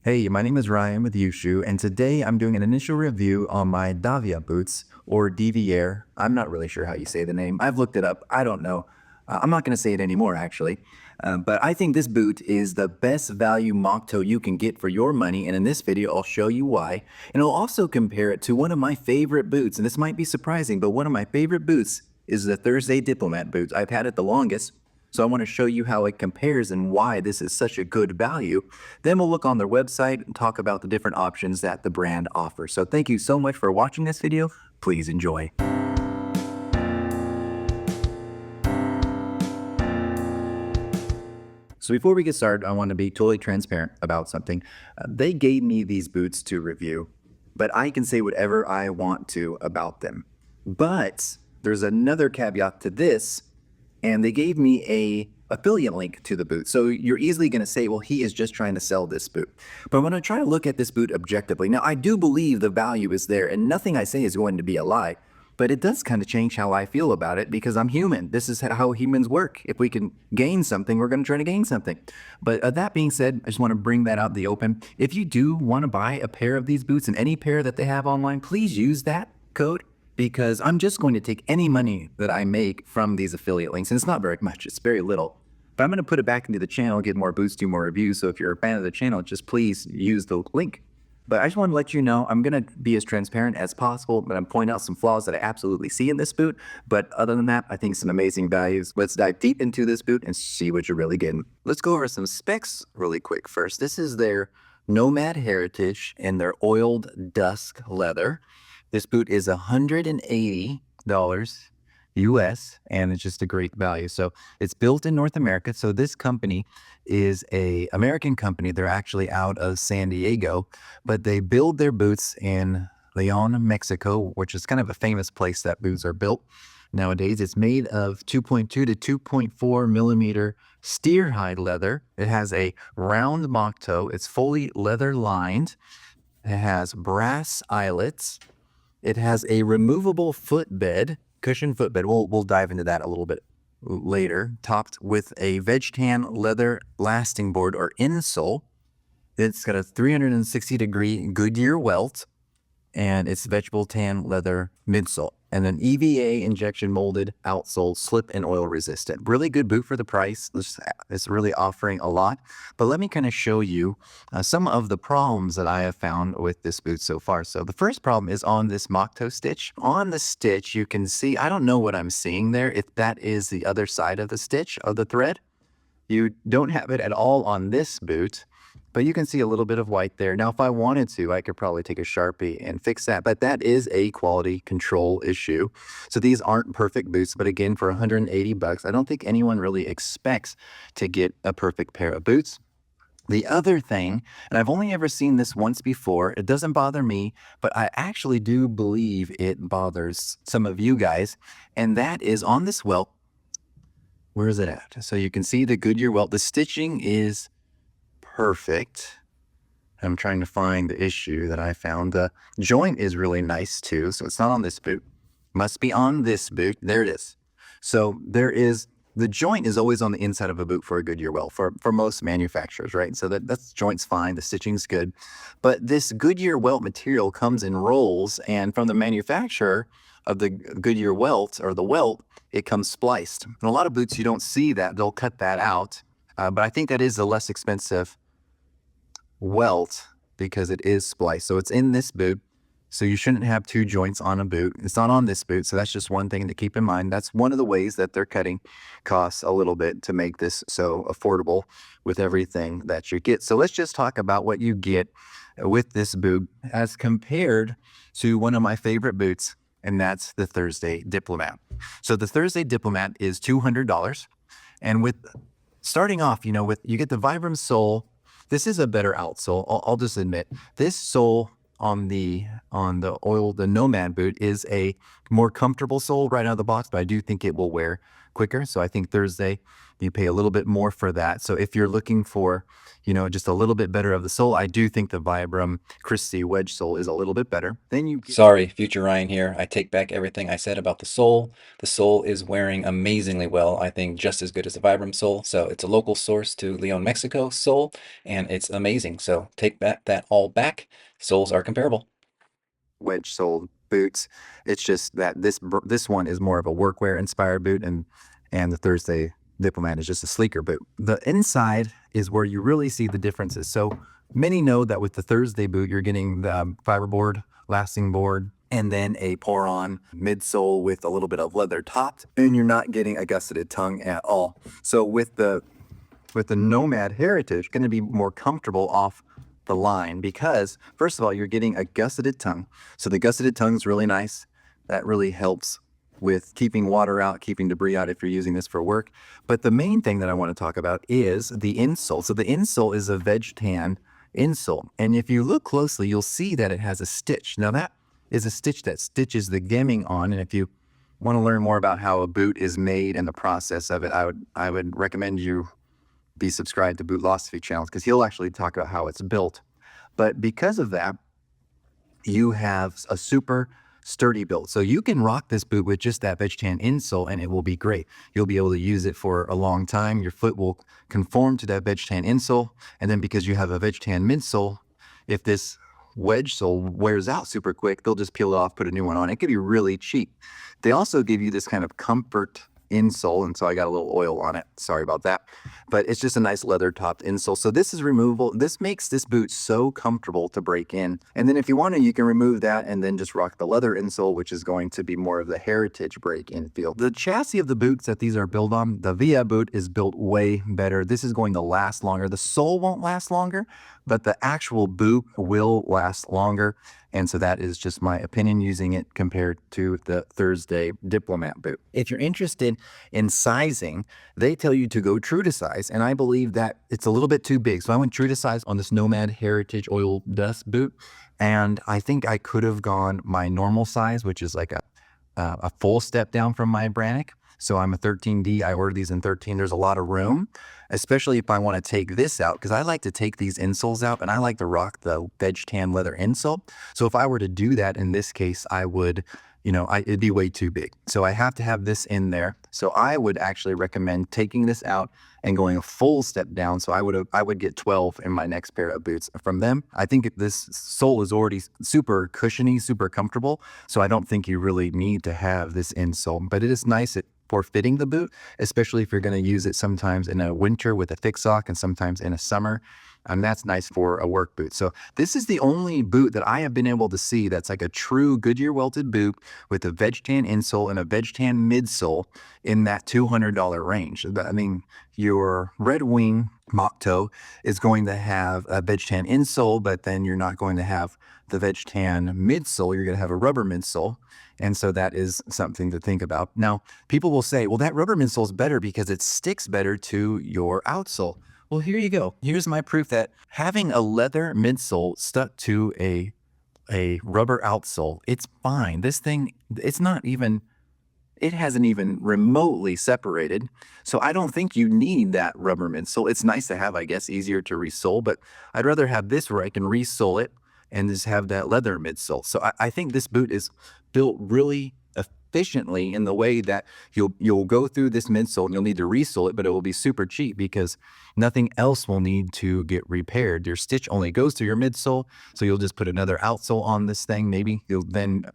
Hey, my name is Ryan with Yushu, and today I'm doing an initial review on my Davia boots, or Dievier. I'm not really sure how you say the name. I've looked it up. I don't know. I'm not going to say it anymore, actually. But I think this boot is the best value mock toe you can get for your money, and in this video, I'll show you why. And I'll also compare it to one of my favorite boots, and this might be surprising, but one of my favorite boots is the Thursday Diplomat boots. I've had it the longest. So I want to show you how it compares and why this is such a good value. Then we'll look on their website and talk about the different options that the brand offers. So thank you so much for watching this video. Please enjoy. So before we get started, I want to be totally transparent about something. They gave me these boots to review, but I can say whatever I want to about them. But there's another caveat to this, and they gave me a affiliate link to the boot. So you're easily going to say, well, he is just trying to sell this boot. But I'm going to try to look at this boot objectively. Now, I do believe the value is there, and nothing I say is going to be a lie. But it does kind of change how I feel about it because I'm human. This is how humans work. If we can gain something, we're going to try to gain something. But that being said, I just want to bring that out in the open. If you do want to buy a pair of these boots and any pair that they have online, please use that code because I'm just going to take any money that I make from these affiliate links. And it's not very much. It's very little. But I'm going to put it back into the channel, get more boosts, do more reviews. So if you're a fan of the channel, just please use the link. But I just want to let you know, I'm going to be as transparent as possible, but I'm pointing out some flaws that I absolutely see in this boot. But other than that, I think some amazing values. Let's dive deep into this boot and see what you're really getting. Let's go over some specs really quick first. This is their Nomad Heritage and their oiled Dusk leather. This boot is $180 US, and it's just a great value. So it's built in North America. So this company is a American company. They're actually out of San Diego, but they build their boots in Leon, Mexico, which is kind of a famous place that boots are built nowadays. It's made of 2.2 to 2.4 millimeter steer hide leather. It has a round mock toe. It's fully leather lined. It has brass eyelets. It has a removable footbed, cushion footbed. We'll dive into that a little bit later. Topped with a veg tan leather lasting board or insole. It's got a 360-degree Goodyear welt, and it's vegetable tan leather midsole, and an EVA injection molded outsole, slip and oil resistant. Really good boot for the price. It's really offering a lot. But let me kind of show you some of the problems that I have found with this boot so far. So the first problem is on this mock toe stitch. On the stitch, you can see, I don't know what I'm seeing there, if that is the other side of the stitch of the thread. You don't have it at all on this boot, but you can see a little bit of white there. Now, if I wanted to, I could probably take a Sharpie and fix that, but that is a quality control issue. So these aren't perfect boots, but again, for 180 bucks, I don't think anyone really expects to get a perfect pair of boots. The other thing, and I've only ever seen this once before, it doesn't bother me, but I actually do believe it bothers some of you guys, and that is on this welt. Where is it at? So you can see the Goodyear welt. The stitching is perfect. I'm trying to find the issue that I found. The joint is really nice too, so it's not on this boot. Must be on this boot. There it is. So the joint is always on the inside of a boot for a Goodyear welt for most manufacturers, right? So that's joint's fine. The stitching's good. But this Goodyear welt material comes in rolls, and from the manufacturer of the Goodyear welt or the welt, it comes spliced. In a lot of boots, you don't see that. They'll cut that out. But I think that is the less expensive welt because it is spliced. So it's in this boot. So you shouldn't have two joints on a boot. It's not on this boot. So that's just one thing to keep in mind. That's one of the ways that they're cutting costs a little bit to make this so affordable with everything that you get. So let's just talk about what you get with this boot as compared to one of my favorite boots, and that's the Thursday Diplomat. So the Thursday Diplomat is $200. And with starting off, you get the Vibram sole. This is a better outsole. I'll just admit this sole on the Nomad boot is a more comfortable sole right out of the box, but I do think it will wear quicker. So I think Thursday, you pay a little bit more for that. So if you're looking for, just a little bit better of the sole, I do think the Vibram Christie wedge sole is a little bit better. Then you Sorry, future Ryan here. I take back everything I said about the sole. The sole is wearing amazingly well. I think just as good as the Vibram sole. So it's a local source to Leon, Mexico sole, and it's amazing. So take that all back. Soles are comparable. wedge soled boots. It's just that this one is more of a workwear inspired boot, and the Thursday Diplomat is just a sleeker boot. The inside is where you really see the differences. So many know that with the Thursday boot, you're getting the fiberboard, lasting board, and then a pour-on midsole with a little bit of leather topped, and you're not getting a gusseted tongue at all. So with the Nomad Heritage, going to be more comfortable off the line because, first of all, you're getting a gusseted tongue. So the gusseted tongue is really nice. That really helps with keeping water out, keeping debris out if you're using this for work. But the main thing that I want to talk about is the insole. So the insole is a veg tan insole. And if you look closely, you'll see that it has a stitch. Now that is a stitch that stitches the gemming on. And if you want to learn more about how a boot is made and the process of it, I would recommend you be subscribed to Bootlosophy channel because he'll actually talk about how it's built. But because of that, you have a super sturdy build. So you can rock this boot with just that veg tan insole and it will be great. You'll be able to use it for a long time. Your foot will conform to that veg tan insole. And then because you have a veg tan midsole, if this wedge sole wears out super quick, they'll just peel it off, put a new one on. It could be really cheap. They also give you this kind of comfort insole, and so I got a little oil on it. Sorry about that. But it's just a nice leather topped insole. So this is removable. This makes this boot so comfortable to break in. And then if you want to, you can remove that and then just rock the leather insole, which is going to be more of the heritage break in feel. The chassis of the boots that these are built on, the Via boot is built way better. This is going to last longer. The sole won't last longer, but the actual boot will last longer. And so that is just my opinion using it compared to the Thursday Diplomat boot. If you're interested in sizing, they tell you to go true to size. And I believe that it's a little bit too big. So I went true to size on this Nomad Heritage Oil Dust boot. And I think I could have gone my normal size, which is like a full step down from my Brannick. So I'm a 13D. I ordered these in 13. There's a lot of room, especially if I want to take this out, because I like to take these insoles out and I like to rock the veg tan leather insole. So if I were to do that in this case, I would, it'd be way too big. So I have to have this in there. So I would actually recommend taking this out and going a full step down. So I would get 12 in my next pair of boots from them. I think this sole is already super cushiony, super comfortable. So I don't think you really need to have this insole, but it is nice for fitting the boot, especially if you're going to use it sometimes in a winter with a thick sock and sometimes in a summer. And that's nice for a work boot. So this is the only boot that I have been able to see that's like a true Goodyear welted boot with a veg tan insole and a veg tan midsole in that $200 range. I mean, your Red Wing mock toe is going to have a veg tan insole, but then you're not going to have the veg tan midsole. You're going to have a rubber midsole. And so that is something to think about. Now, people will say, well, that rubber midsole is better because it sticks better to your outsole. Well, here you go. Here's my proof that having a leather midsole stuck to a rubber outsole, it's fine. This thing, it hasn't even remotely separated. So I don't think you need that rubber midsole. It's nice to have, I guess, easier to resole, but I'd rather have this where I can resole it and just have that leather midsole. So I think this boot is built really efficiently in the way that you'll go through this midsole and you'll need to resole it, but it will be super cheap because nothing else will need to get repaired. Your stitch only goes through your midsole, so you'll just put another outsole on this thing. Maybe you'll then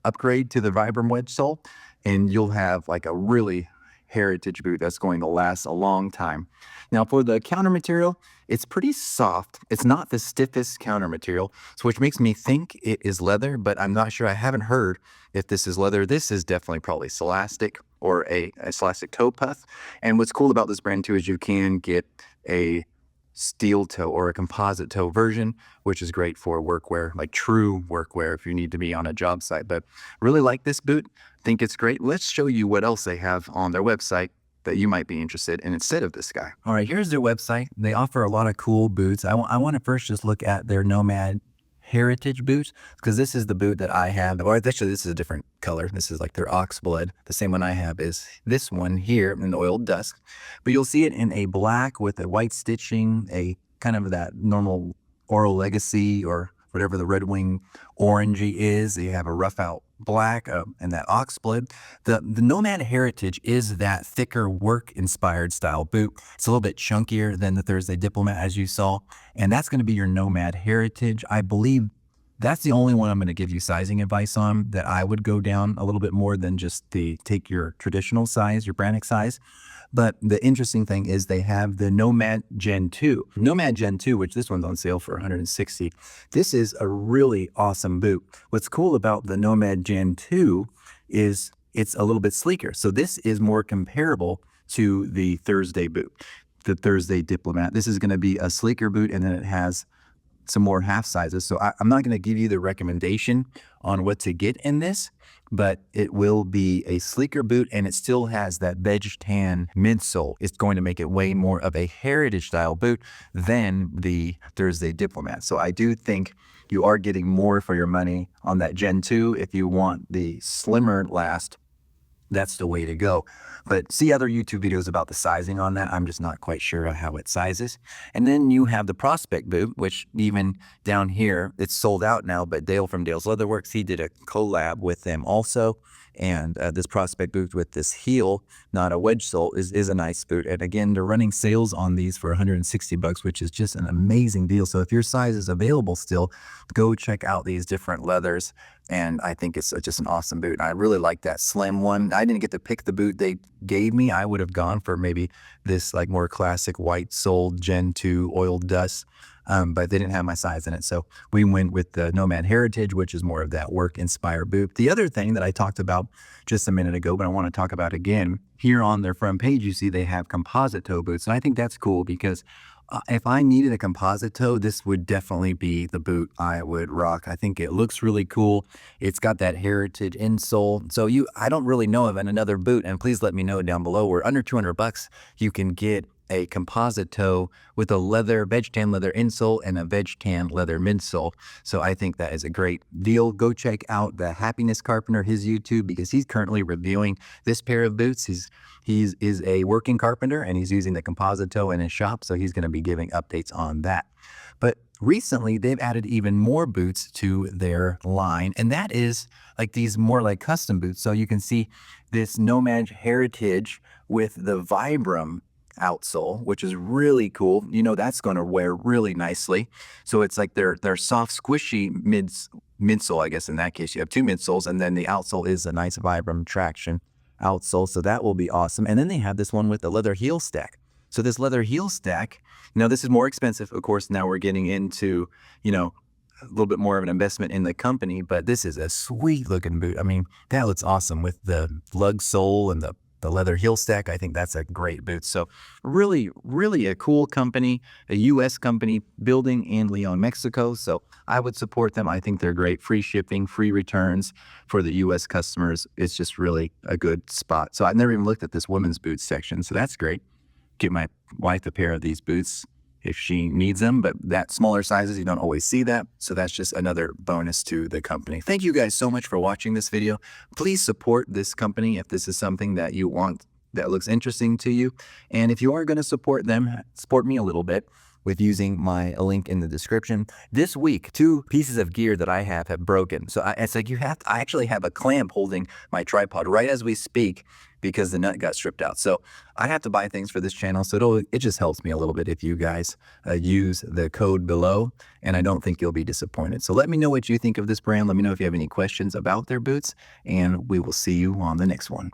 upgrade to the Vibram wedge sole, and you'll have like a really heritage boot that's going to last a long time. Now for the counter material, it's pretty soft. It's not the stiffest counter material, so which makes me think it is leather, but I'm not sure. I haven't heard if this is leather. This is definitely probably Celastic or a Celastic toe puff. And what's cool about this brand too is you can get a steel toe or a composite toe version, which is great for workwear, like true workwear if you need to be on a job site. But really like this boot, think it's great. Let's show you what else they have on their website that you might be interested in instead of this guy. All right, here's their website. They offer a lot of cool boots. I want to first just look at their Nomad Heritage boot, because this is the boot that I have. Or actually, this is a different color. This is like their ox blood. The same one I have is this one here in the oiled dusk. But you'll see it in a black with a white stitching, a kind of that normal Oral Legacy or whatever the Red Wing orangey is. You have a rough out black and that ox blood. The Nomad Heritage is that thicker work inspired style boot. It's a little bit chunkier than the Thursday Diplomat, as you saw, and that's going to be your Nomad Heritage. I believe that's the only one I'm going to give you sizing advice on, that I would go down a little bit more than just take your traditional size, your Brannock size. But the interesting thing is they have the Nomad Gen 2. Nomad Gen 2, which this one's on sale for $160. This is a really awesome boot. What's cool about the Nomad Gen 2 is it's a little bit sleeker. So this is more comparable to the Thursday boot, the Thursday Diplomat. This is going to be a sleeker boot, and then it has some more half sizes. So I'm not going to give you the recommendation on what to get in this, but it will be a sleeker boot, and it still has that beige tan midsole. It's going to make it way more of a heritage style boot than the Thursday Diplomat. So I do think you are getting more for your money on that Gen 2. If you want the slimmer last, that's the way to go. But see other YouTube videos about the sizing on that. I'm just not quite sure how it sizes. And then you have the Prospect boot, which even down here, it's sold out now, but Dale from Dale's Leatherworks, he did a collab with them also. And this Prospect boot with this heel, not a wedge sole, is a nice boot. And again, they're running sales on these for $160, which is just an amazing deal. So if your size is available still, go check out these different leathers. And I think it's just an awesome boot. I really like that slim one. I didn't get to pick the boot they gave me. I would have gone for maybe this like more classic white soled Gen 2 oiled dust. But they didn't have my size in it. So we went with the Nomad Heritage, which is more of that work inspired boot. The other thing that I talked about just a minute ago, but I want to talk about again, here on their front page, you see they have composite toe boots. And I think that's cool because if I needed a composite toe, this would definitely be the boot I would rock. I think it looks really cool. It's got that heritage insole. So I don't really know of another boot, and please let me know down below, where under $200 you can get a composite toe with a leather, veg tan leather insole and a veg tan leather midsole. So I think that is a great deal. Go check out the Happiness Carpenter, his YouTube, because he's currently reviewing this pair of boots. He is a working carpenter, and he's using the composite toe in his shop. So he's going to be giving updates on that. But recently they've added even more boots to their line, and that is like these more like custom boots. So you can see this Nomad Heritage with the Vibram outsole, which is really cool. You know, that's going to wear really nicely. So it's like their soft, squishy midsole. I guess in that case, you have two midsoles, and then the outsole is a nice Vibram traction outsole. So that will be awesome. And then they have this one with the leather heel stack. So this leather heel stack, now this is more expensive. Of course, now we're getting into, you know, a little bit more of an investment in the company, but this is a sweet looking boot. I mean, that looks awesome with the lug sole and the leather heel stack. I think that's a great boot. So really, really a cool company, a U.S. company building in Leon, Mexico. So I would support them. I think they're great. Free shipping, free returns for the U.S. customers. It's just really a good spot. So I've never even looked at this women's boots section. So that's great. Get my wife a pair of these boots if she needs them, but that smaller sizes, you don't always see that. So that's just another bonus to the company. Thank you guys so much for watching this video. Please support this company if this is something that you want, that looks interesting to you. And if you are going to support them, support me a little bit with using my link in the description. This week, 2 pieces of gear that I have broken. So it's like I actually have a clamp holding my tripod right as we speak because the nut got stripped out. So I have to buy things for this channel. So it just helps me a little bit if you guys use the code below, and I don't think you'll be disappointed. So let me know what you think of this brand. Let me know if you have any questions about their boots, and we will see you on the next one.